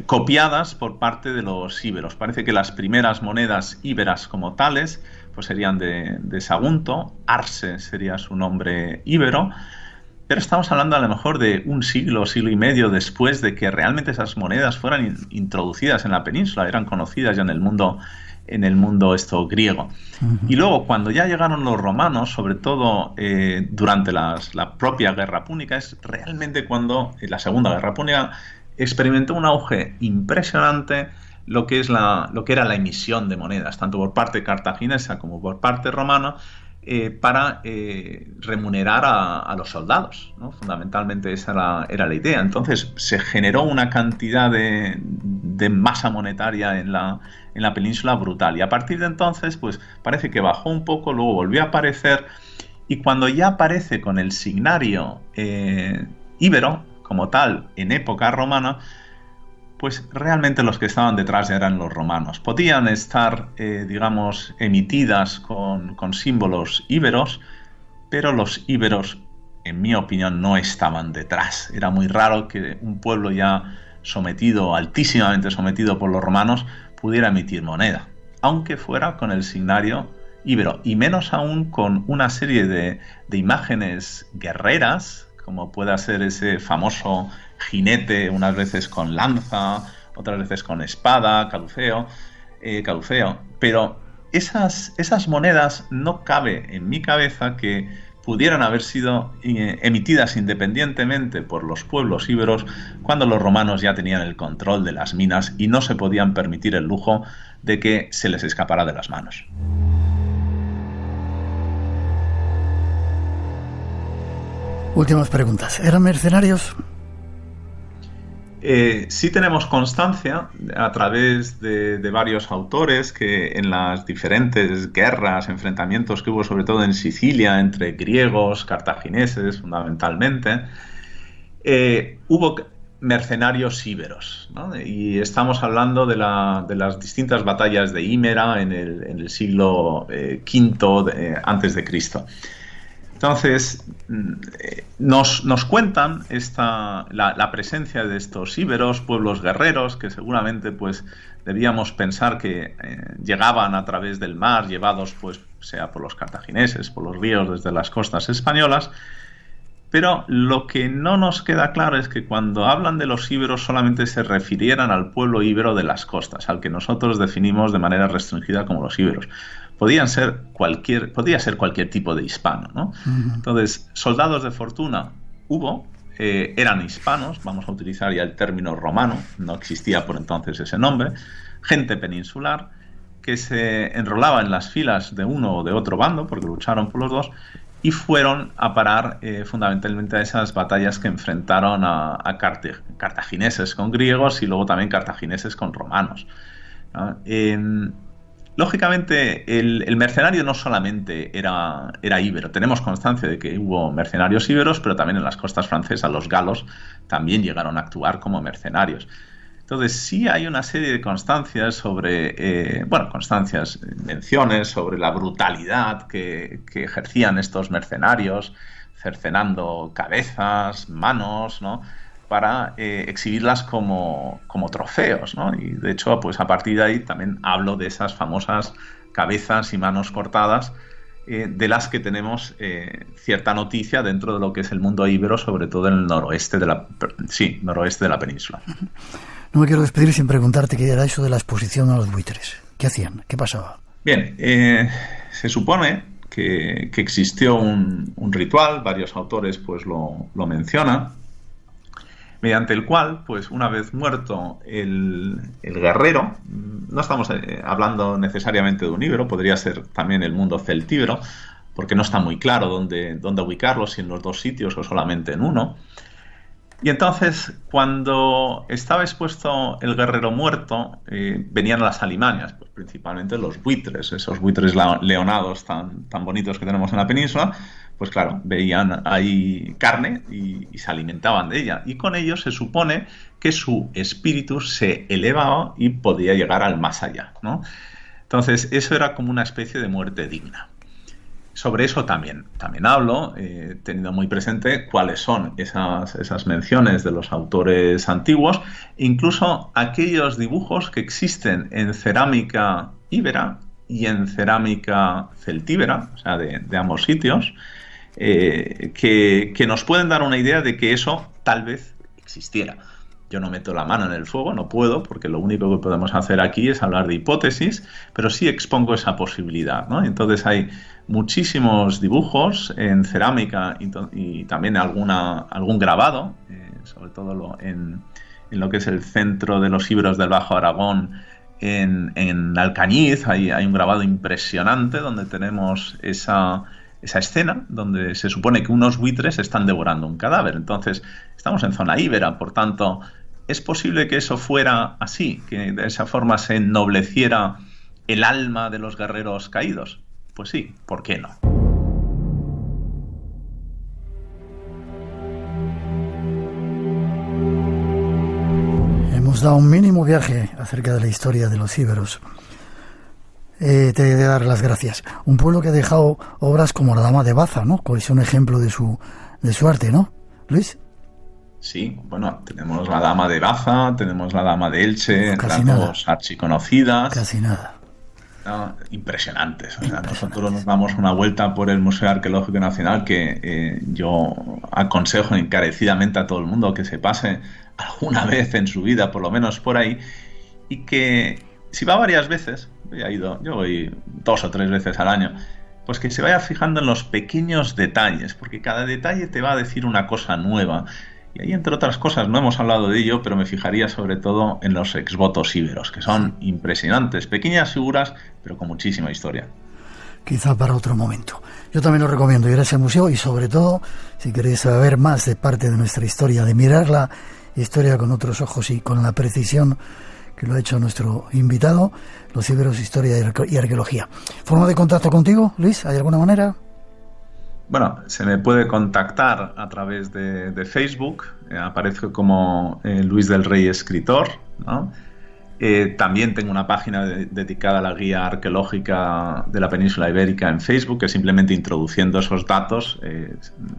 copiadas por parte de los íberos. Parece que las primeras monedas íberas como tales pues serían de Sagunto. Arse sería su nombre íbero, pero estamos hablando a lo mejor de un siglo y medio después de que realmente esas monedas fueran introducidas en la península, eran conocidas ya en el mundo griego. Y luego, cuando ya llegaron los romanos, sobre todo durante la propia Guerra Púnica, es realmente cuando la Segunda Guerra Púnica experimentó un auge impresionante lo que era la emisión de monedas, tanto por parte cartaginesa como por parte romana, para remunerar a los soldados, ¿no? Fundamentalmente esa era la idea. Entonces se generó una cantidad de masa monetaria en la península brutal, y a partir de entonces pues parece que bajó un poco, luego volvió a aparecer, y cuando ya aparece con el signario íbero como tal en época romana, pues realmente los que estaban detrás eran los romanos. Podían estar, digamos, emitidas con símbolos íberos, pero los íberos, en mi opinión, no estaban detrás. Era muy raro que un pueblo ya altísimamente sometido por los romanos, pudiera emitir moneda, aunque fuera con el signario íbero, y menos aún con una serie de imágenes guerreras, como pueda ser ese famoso jinete, unas veces con lanza, otras veces con espada, caduceo, pero esas monedas no cabe en mi cabeza que pudieran haber sido emitidas independientemente por los pueblos íberos cuando los romanos ya tenían el control de las minas y no se podían permitir el lujo de que se les escapara de las manos. Últimas preguntas. ¿Eran mercenarios? Sí tenemos constancia a través de varios autores que en las diferentes guerras, enfrentamientos que hubo sobre todo en Sicilia entre griegos, cartagineses fundamentalmente, hubo mercenarios íberos, ¿no? Y estamos hablando de las distintas batallas de Hímera en el siglo V antes de Cristo. Entonces, nos cuentan la presencia de estos íberos, pueblos guerreros, que seguramente pues debíamos pensar que llegaban a través del mar, llevados pues sea por los cartagineses, por los ríos desde las costas españolas. Pero lo que no nos queda claro es que cuando hablan de los íberos solamente se refirieran al pueblo íbero de las costas, al que nosotros definimos de manera restringida como los íberos. Podría ser cualquier tipo de hispano, ¿no? Entonces, soldados de fortuna hubo, eran hispanos, vamos a utilizar ya el término romano, no existía por entonces ese nombre, gente peninsular que se enrolaba en las filas de uno o de otro bando, porque lucharon por los dos, y fueron a parar fundamentalmente a esas batallas que enfrentaron a cartagineses con griegos y luego también cartagineses con romanos, ¿no? Lógicamente, el mercenario no solamente era íbero. Tenemos constancia de que hubo mercenarios íberos, pero también en las costas francesas los galos también llegaron a actuar como mercenarios. Entonces, sí hay una serie de constancias sobre, menciones sobre la brutalidad que ejercían estos mercenarios, cercenando cabezas, manos, ¿no?, para exhibirlas como trofeos, ¿no? Y de hecho, pues a partir de ahí también hablo de esas famosas cabezas y manos cortadas, de las que tenemos cierta noticia dentro de lo que es el mundo íbero, sobre todo en el noroeste de la península. No me quiero despedir sin preguntarte qué era eso de la exposición a los buitres. ¿Qué hacían? ¿Qué pasaba? Bien, se supone que existió un ritual, varios autores pues lo mencionan, mediante el cual, pues una vez muerto el guerrero, no estamos hablando necesariamente de un íbero, podría ser también el mundo celtíbero, porque no está muy claro dónde ubicarlo, si en los dos sitios o solamente en uno. Y entonces, cuando estaba expuesto el guerrero muerto, venían las alimañas, pues principalmente los buitres, esos buitres leonados tan bonitos que tenemos en la península. Pues claro, veían ahí carne y se alimentaban de ella. Y con ello se supone que su espíritu se elevaba y podía llegar al más allá, ¿no? Entonces, eso era como una especie de muerte digna. Sobre eso también hablo, teniendo muy presente cuáles son esas menciones de los autores antiguos, incluso aquellos dibujos que existen en cerámica íbera y en cerámica celtíbera, o sea, de ambos sitios, que nos pueden dar una idea de que eso tal vez existiera. Yo no meto la mano en el fuego, no puedo, porque lo único que podemos hacer aquí es hablar de hipótesis, pero sí expongo esa posibilidad, ¿no? Entonces hay muchísimos dibujos en cerámica y también algún grabado, sobre todo en lo que es el centro de los íberos del Bajo Aragón, en Alcañiz, hay un grabado impresionante donde tenemos esa escena donde se supone que unos buitres están devorando un cadáver. Entonces, estamos en zona íbera, por tanto, ¿es posible que eso fuera así? ¿Que de esa forma se ennobleciera el alma de los guerreros caídos? Pues sí, ¿por qué no? Hemos dado un mínimo viaje acerca de la historia de los íberos. Te he de dar las gracias. Un pueblo que ha dejado obras como La Dama de Baza, ¿no? Que es un ejemplo de su arte, ¿no, Luis? Sí, bueno, tenemos La Dama de Baza, tenemos La Dama de Elche, las dos archiconocidas. Casi nada. No, impresionantes. O sea, nosotros nos damos una vuelta por el Museo Arqueológico Nacional, que yo aconsejo encarecidamente a todo el mundo que se pase alguna vez en su vida, por lo menos por ahí, y que si va varias veces, yo voy 2 o 3 veces al año, pues que se vaya fijando en los pequeños detalles, porque cada detalle te va a decir una cosa nueva. Y ahí, entre otras cosas, no hemos hablado de ello, pero me fijaría sobre todo en los exvotos íberos, que son impresionantes, pequeñas figuras, pero con muchísima historia. Quizá para otro momento. Yo también lo recomiendo, ir a ese museo y sobre todo, si queréis saber más de parte de nuestra historia, de mirar la historia con otros ojos y con la precisión que lo ha hecho nuestro invitado, los íberos, historia y arqueología. ¿Forma de contacto contigo, Luis? ¿Hay alguna manera? Bueno, se me puede contactar a través de Facebook, aparezco como Luis del Rey Escritor, ¿no? También tengo una página dedicada a la guía arqueológica de la península ibérica en Facebook, que simplemente introduciendo esos datos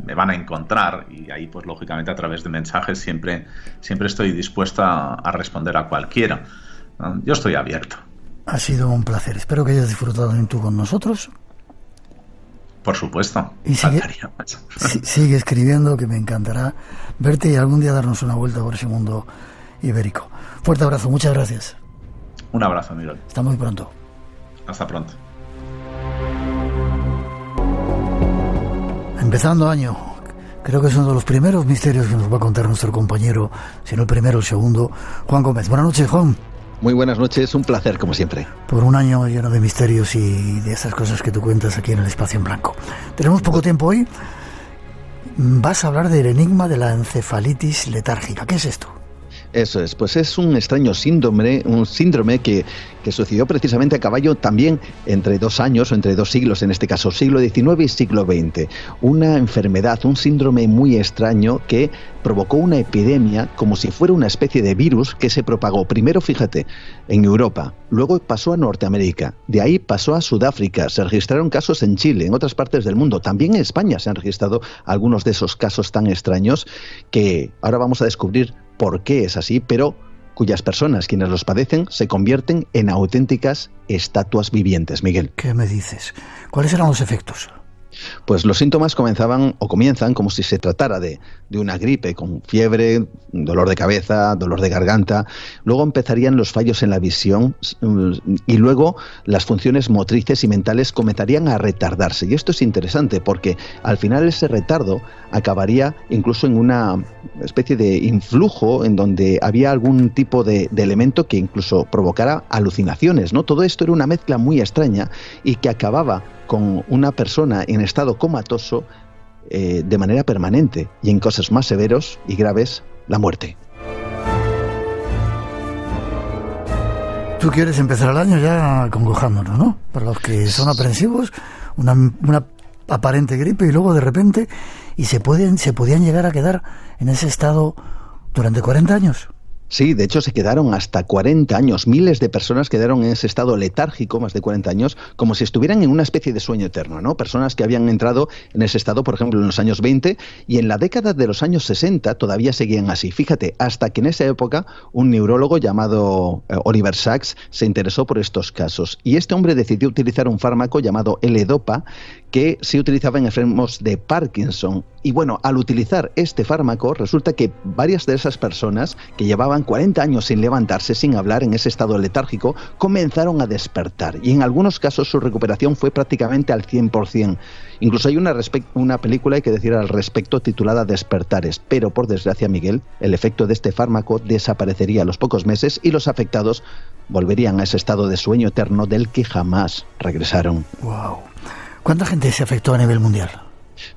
me van a encontrar, y ahí pues lógicamente a través de mensajes siempre estoy dispuesto a responder a cualquiera. Yo estoy abierto. Ha sido un placer. Espero que hayas disfrutado también tú con nosotros. Por supuesto. Y sigue escribiendo, que me encantará verte y algún día darnos una vuelta por ese mundo ibérico. Fuerte abrazo, muchas gracias. Un abrazo, Miguel. Hasta muy pronto. Hasta pronto. Empezando año, creo que es uno de los primeros misterios que nos va a contar nuestro compañero, si no el primero, el segundo, Juan Gómez. Buenas noches, Juan. Muy buenas noches, un placer como siempre. Por un año lleno de misterios y de esas cosas que tú cuentas aquí en el Espacio en Blanco. Tenemos poco tiempo hoy. Vas a hablar del enigma de la encefalitis letárgica. ¿Qué es esto? Eso es, pues es un extraño síndrome, que sucedió precisamente a caballo también entre 2 años, o entre 2 siglos, en este caso, siglo XIX y siglo XX. Una enfermedad, un síndrome muy extraño que provocó una epidemia como si fuera una especie de virus que se propagó primero, fíjate, en Europa, luego pasó a Norteamérica, de ahí pasó a Sudáfrica, se registraron casos en Chile, en otras partes del mundo, también en España se han registrado algunos de esos casos tan extraños que ahora vamos a descubrir por qué es así, pero cuyas personas, quienes los padecen, se convierten en auténticas estatuas vivientes, Miguel. ¿Qué me dices? ¿Cuáles eran los efectos? Pues los síntomas comienzan como si se tratara de una gripe, con fiebre, dolor de cabeza, dolor de garganta. Luego empezarían los fallos en la visión y luego las funciones motrices y mentales comenzarían a retardarse. Y esto es interesante porque al final ese retardo acabaría incluso en una especie de influjo en donde había algún tipo de elemento que incluso provocara alucinaciones, ¿no? Todo esto era una mezcla muy extraña y que acababa con una persona en estado comatoso de manera permanente y en casos más severos y graves, la muerte. Tú quieres empezar el año ya acongojándonos, ¿no? Para los que son aprensivos, una aparente gripe y luego de repente se podían llegar a quedar en ese estado durante 40 años. Sí, de hecho se quedaron hasta 40 años. Miles de personas quedaron en ese estado letárgico, más de 40 años, como si estuvieran en una especie de sueño eterno, ¿no? Personas que habían entrado en ese estado, por ejemplo, en los años 20 y en la década de los años 60 todavía seguían así. Fíjate, hasta que en esa época un neurólogo llamado Oliver Sacks se interesó por estos casos. Y este hombre decidió utilizar un fármaco llamado L-Dopa que se utilizaba en enfermos de Parkinson. Y bueno, al utilizar este fármaco, resulta que varias de esas personas que llevaban 40 años sin levantarse, sin hablar, en ese estado letárgico, comenzaron a despertar. Y en algunos casos su recuperación fue prácticamente al 100%. Incluso hay una película, hay que decir al respecto, titulada Despertares. Pero por desgracia, Miguel, el efecto de este fármaco desaparecería a los pocos meses y los afectados volverían a ese estado de sueño eterno del que jamás regresaron. Wow. ¿Cuánta gente se afectó a nivel mundial?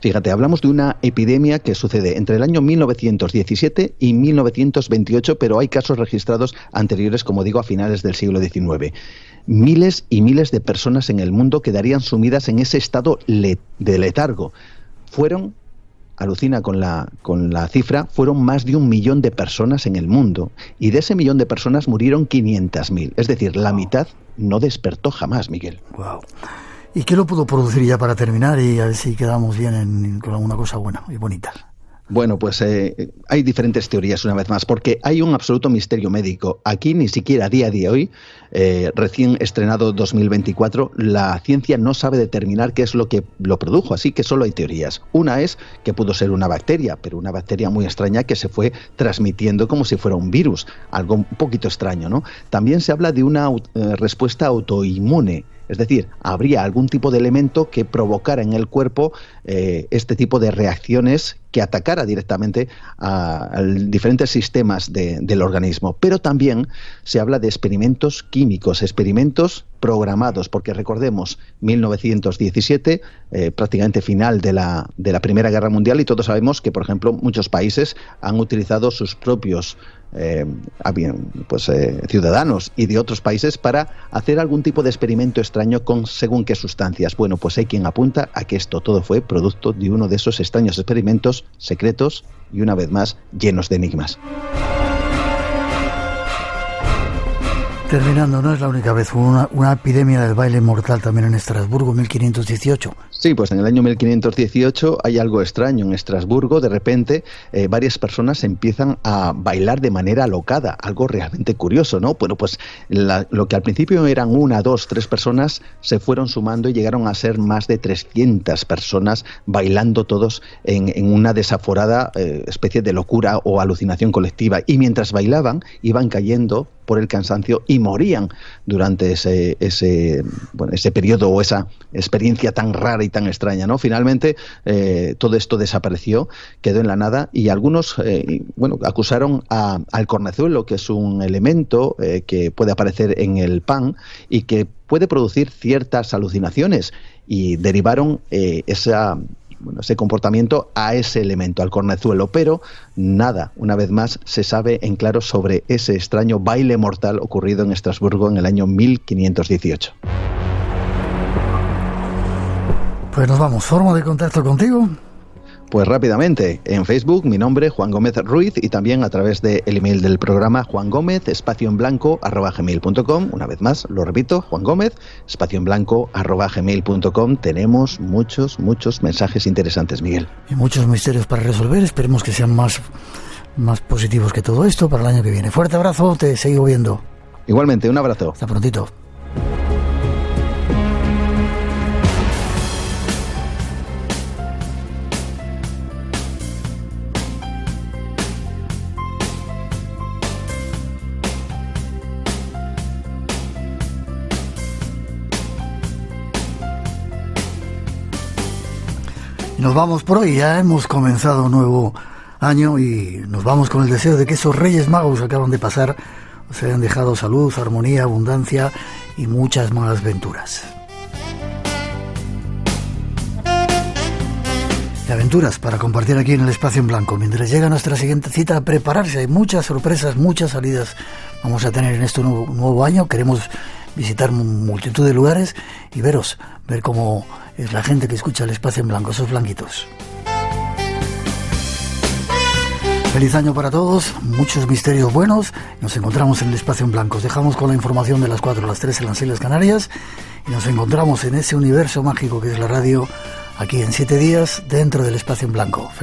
Fíjate, hablamos de una epidemia que sucede entre el año 1917 y 1928, pero hay casos registrados anteriores, como digo, a finales del siglo XIX. Miles y miles de personas en el mundo quedarían sumidas en ese estado de letargo. Alucina con la cifra, fueron más de 1 millón de personas en el mundo, y de ese 1 millón de personas murieron 500.000. Es decir, la mitad no despertó jamás, Miguel. Wow. ¿Y qué lo pudo producir ya para terminar y a ver si quedamos bien con alguna cosa buena y bonita? Bueno, pues hay diferentes teorías una vez más, porque hay un absoluto misterio médico. Aquí ni siquiera a día de hoy, recién estrenado 2024, la ciencia no sabe determinar qué es lo que lo produjo, así que solo hay teorías. Una es que pudo ser una bacteria, pero una bacteria muy extraña que se fue transmitiendo como si fuera un virus, algo un poquito extraño, ¿no? También se habla de una respuesta autoinmune. Es decir, habría algún tipo de elemento que provocara en el cuerpo este tipo de reacciones que atacara directamente a diferentes sistemas del organismo. Pero también se habla de experimentos químicos, experimentos programados, porque recordemos, 1917, prácticamente final de la Primera Guerra Mundial, y todos sabemos que, por ejemplo, muchos países han utilizado sus propios ciudadanos y de otros países para hacer algún tipo de experimento extraño con según qué sustancias. Bueno, pues hay quien apunta a que esto todo fue producto de uno de esos extraños experimentos secretos y, una vez más, llenos de enigmas. Terminando, no es la única vez, hubo una epidemia del baile mortal también en Estrasburgo, 1518. Sí, pues en el año 1518 hay algo extraño en Estrasburgo. De repente, varias personas empiezan a bailar de manera alocada, algo realmente curioso, ¿no? Bueno, pues lo que al principio eran 1, 2, 3 personas se fueron sumando y llegaron a ser más de 300 personas bailando todos en una desaforada especie de locura o alucinación colectiva. Y mientras bailaban, iban cayendo por el cansancio y morían durante ese periodo o esa experiencia tan rara y tan extraña, ¿no? Finalmente todo esto desapareció, quedó en la nada, y algunos acusaron al cornezuelo, que es un elemento que puede aparecer en el pan y que puede producir ciertas alucinaciones, y derivaron ese comportamiento a ese elemento, al cornezuelo, pero nada, una vez más, se sabe en claro sobre ese extraño baile mortal ocurrido en Estrasburgo en el año 1518. Pues nos vamos. ¿Forma de contacto contigo? Pues rápidamente, en Facebook, mi nombre, Juan Gómez Ruiz, y también a través del email del programa, juangomez_en_blanco@gmail.com. Una vez más, lo repito, juangomez_en_blanco@gmail.com. Tenemos muchos mensajes interesantes, Miguel. Y muchos misterios para resolver. Esperemos que sean más positivos que todo esto para el año que viene. Fuerte abrazo, te sigo viendo. Igualmente, un abrazo. Hasta prontito. Nos vamos por hoy, ya hemos comenzado un nuevo año y nos vamos con el deseo de que esos Reyes Magos que acaban de pasar os hayan dejado salud, armonía, abundancia y muchas más venturas. Y aventuras para compartir aquí en el Espacio en Blanco. Mientras llega nuestra siguiente cita, a prepararse, hay muchas sorpresas, muchas salidas vamos a tener en este nuevo año. Queremos visitar multitud de lugares y ver cómo es la gente que escucha el Espacio en Blanco, esos blanquitos. Feliz año para todos, muchos misterios buenos. Nos encontramos en el Espacio en Blanco. Os dejamos con la información de las 4 a las 3 en las Islas Canarias y nos encontramos en ese universo mágico que es la radio, aquí en 7 días dentro del Espacio en Blanco. Feliz